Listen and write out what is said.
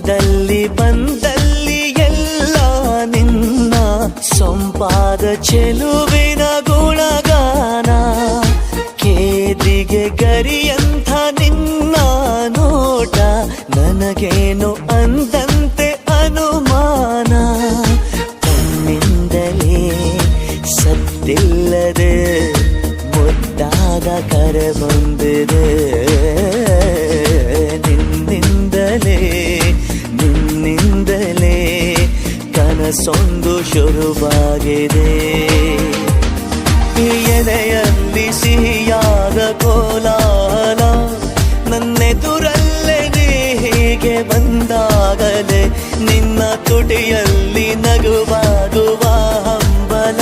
ಹೋದಲ್ಲಿ ಬಂದಲ್ಲಿ ಎಲ್ಲ ನಿನ್ನ ಸೊಂಪಾದ ಚೆಲುವಿನ ಗುಣಗಾನ. ಕೇದಿಗೆ ಗರಿಯಂಥ ನಿನ್ನ ನೋಟ ನನಗೇನು ಅಂದಂತೆ ಅನುಮಾನ. ಕಣ್ಣಿಂದಲೇ ಸತ್ತಿಲ್ಲದೆ ಮುದ್ದಾದ ಕರೆ ಬಂದಿದೆ. ನಿನ್ನಿಂದಲೇ ಕನಸೊಂದು ಶುರುವಾಗಿದೆ. ಎದೆಯಲ್ಲಿ ಸಿಹಿಯಾದ ಕೋಲಾಹಲ ನನ್ನೆದುರಲ್ಲೇ ನೀ ಹೀಗೆ ಬಂದಾಗಲೇ ನಿನ್ನ ತುಟಿಯಲ್ಲಿ ನಗುವಾಗುವ ಹಂಬಲ.